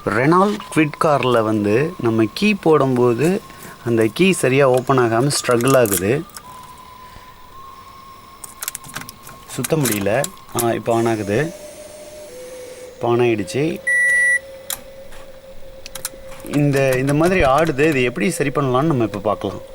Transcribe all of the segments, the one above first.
Reynold quit காரில் வந்து நம்ம கீ போடும்போது அந்த கீ சரியாக ஓப்பன் ஆகாமல் ஸ்ட்ரகிள் ஆகுது, சுத்த முடியல. இப்போ ஆன் ஆகுது, இப்போ ஆன் ஆகிடுச்சு. இந்த மாதிரி ஆடுது. இது எப்படி சரி பண்ணலான்னு நம்ம இப்போ பார்க்கலாம்.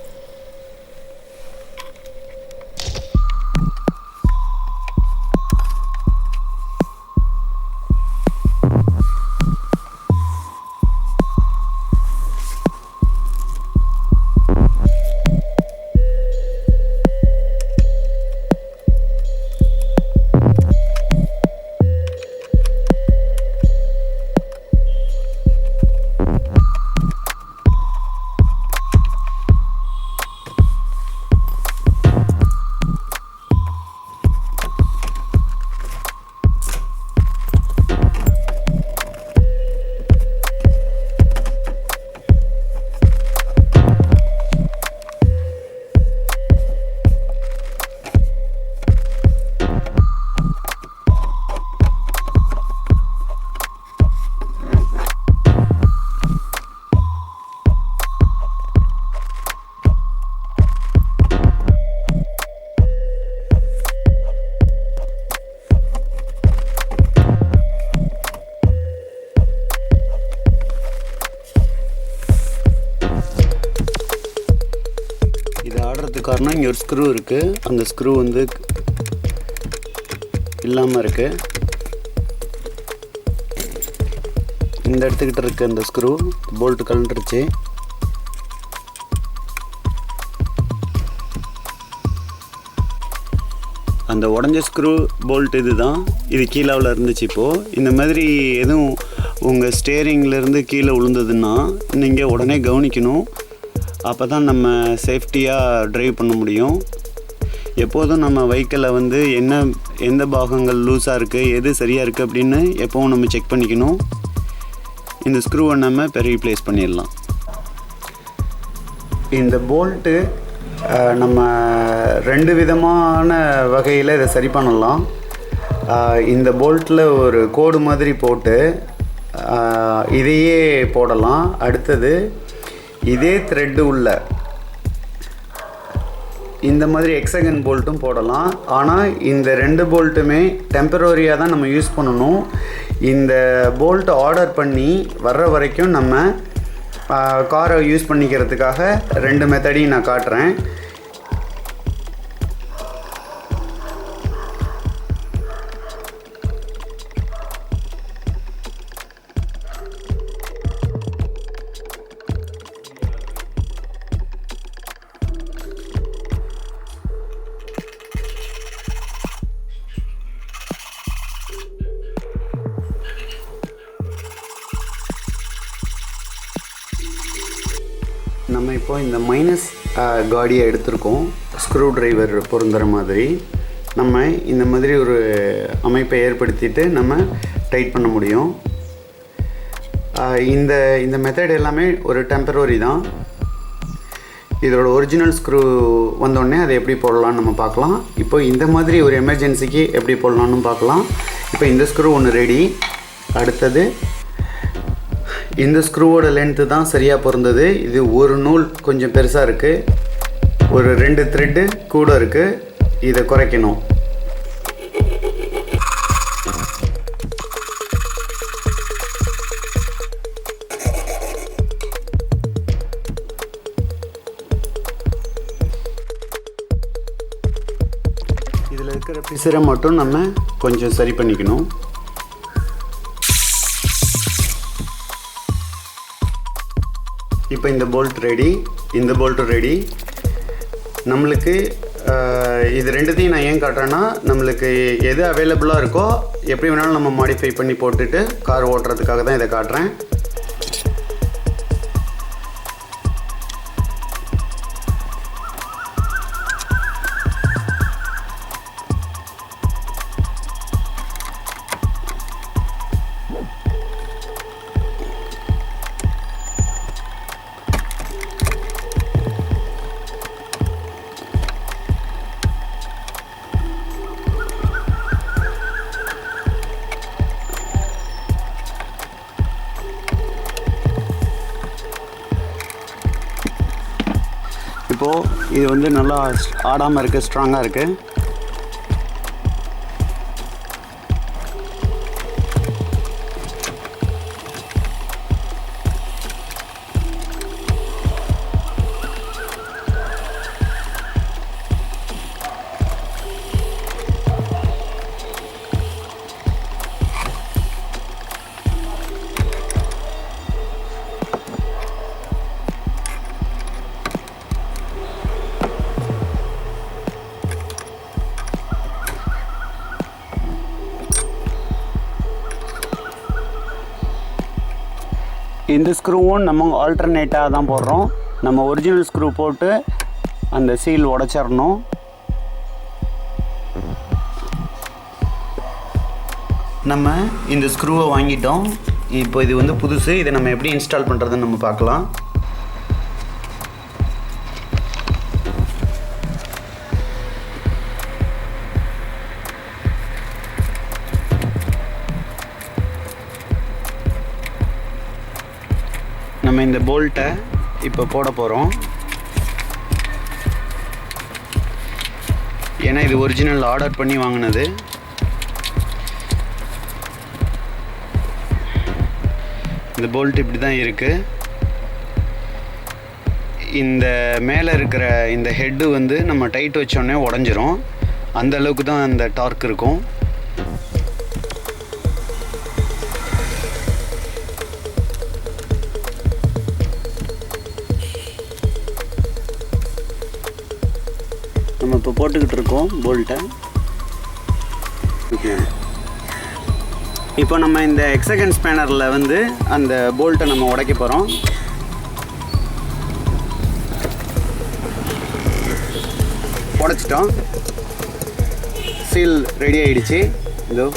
காரணம் இங்கே ஒரு ஸ்க்ரூ இருக்குது, அந்த ஸ்க்ரூ வந்து இல்லாமல் இருக்குது. இந்த இடத்துக்கிட்ட இருக்குது அந்த ஸ்க்ரூ, போல்ட்டு கலண்டுருச்சு. அந்த உடஞ்ச ஸ்க்ரூ போல்ட் இதுதான், இது கீழாவில் இருந்துச்சு. இப்போது இந்த மாதிரி எதுவும் உங்கள் ஸ்டேரிங்லேருந்து கீழே விழுந்ததுன்னா நீங்கள் உடனே கவனிக்கணும். அப்போ தான் நம்ம சேஃப்டியாக ட்ரைவ் பண்ண முடியும். எப்போதும் நம்ம வெஹிக்கிளை வந்து எந்த பாகங்கள் லூஸாக இருக்குது, எது சரியாக இருக்குது அப்படின்னு எப்போவும் நம்ம செக் பண்ணிக்கணும். இந்த ஸ்க்ரூவை நம்ம இப்போ ரீப்ளேஸ் பண்ணிடலாம். இந்த போல்ட்டு நம்ம 2 விதமான வகையில் இதை சரி பண்ணலாம். இந்த போல்ட்டில் ஒரு கோடு மாதிரி போட்டு இதையே போடலாம். அடுத்தது இதே த்ரெட்டு உள்ள இந்த மாதிரி எக்ஸகன் போல்ட்டும் போடலாம். ஆனால் இந்த 2 போல்ட்டுமே டெம்பரரியாக தான் நம்ம யூஸ் பண்ணணும். இந்த போல்ட் ஆர்டர் பண்ணி வர்ற வரைக்கும் நம்ம காரை யூஸ் பண்ணிக்கிறதுக்காக 2 மெத்தடையும் நான் காட்டுறேன். நம்ம இப்போ இந்த மைனஸ் காடியை எடுத்திருக்கோம், ஸ்க்ரூ டிரைவர் பொருந்துகிற மாதிரி. நம்ம இந்த மாதிரி ஒரு அமைப்பை ஏற்படுத்திட்டு நம்ம டைட் பண்ண முடியும். இந்த மெத்தட் எல்லாமே ஒரு டெம்பரரி தான். இதோட ஒரிஜினல் ஸ்க்ரூ வந்தோடனே அதை எப்படி போடலான்னு நம்ம பார்க்கலாம். இப்போ இந்த மாதிரி ஒரு எமர்ஜென்சிக்கு எப்படி போடலான்னு பார்க்கலாம். இப்போ இந்த ஸ்க்ரூ ஒன்று ரெடி. அடுத்தது இந்த ஸ்க்ரூவோட லென்த்து தான் சரியாக பொருந்தது. இது ஒரு நூல் கொஞ்சம் பெருசாக இருக்குது, ஒரு 2 த்ரெட்டு கூட இருக்குது. இதை குறைக்கணும். இதில் இருக்கிற பிசிரை மட்டும் நம்ம கொஞ்சம் சரி பண்ணிக்கணும். இப்போ இந்த போல்ட் ரெடி, இந்த போல்ட்டும் ரெடி. நம்மளுக்கு இது 2த்தையும் நான் ஏன் காட்டுறேன்னா, நம்மளுக்கு எது அவைலபிளாக இருக்கோ எப்படி வேணாலும் நம்ம மாடிஃபை பண்ணி போட்டுட்டு கார் ஓட்டுறதுக்காக தான் இதை காட்டுறேன். இப்போது இது வந்து நல்லா ஆடாமல் இருக்குது, ஸ்ட்ராங்காக இருக்குது. இந்த ஸ்க்ரூவும் நம்ம ஆல்டர்னேட்டாக தான் போடுறோம். நம்ம ஒரிஜினல் ஸ்க்ரூ போட்டு அந்த சீல் உடச்சிடணும். நம்ம இந்த ஸ்க்ரூவை வாங்கிட்டோம். இப்போ இது வந்து புதுசு. இதை நம்ம எப்படி இன்ஸ்டால் பண்ணுறதுன்னு நம்ம பார்க்கலாம். நம்ம இந்த போல்ட்டை இப்போ போட போகிறோம். ஏன்னா இது ஒரிஜினல் ஆர்டர் பண்ணி வாங்கினது. இந்த போல்ட் இப்படி தான் இருக்குது. இந்த மேலே இருக்கிற இந்த ஹெட்டு வந்து நம்ம டைட் வச்சோடனே உடஞ்சிரும். அந்த அளவுக்கு தான் அந்த டார்க் இருக்கும். நம்ம இப்போ போட்டுக்கிட்டு இருக்கோம் போல்ட்டை. ஓகே, இப்போ நம்ம இந்த எக்ஸகன் ஸ்பேனரில் வந்து அந்த போல்ட்டை நம்ம உடைக்க போகிறோம். உடைச்சிட்டோம். சீல் ரெடி ஆகிடுச்சு. இதோ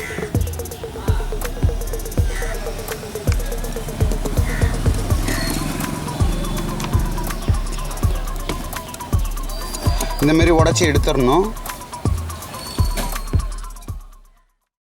இந்த மாதிரி உடச்சி எடுத்துடணும்.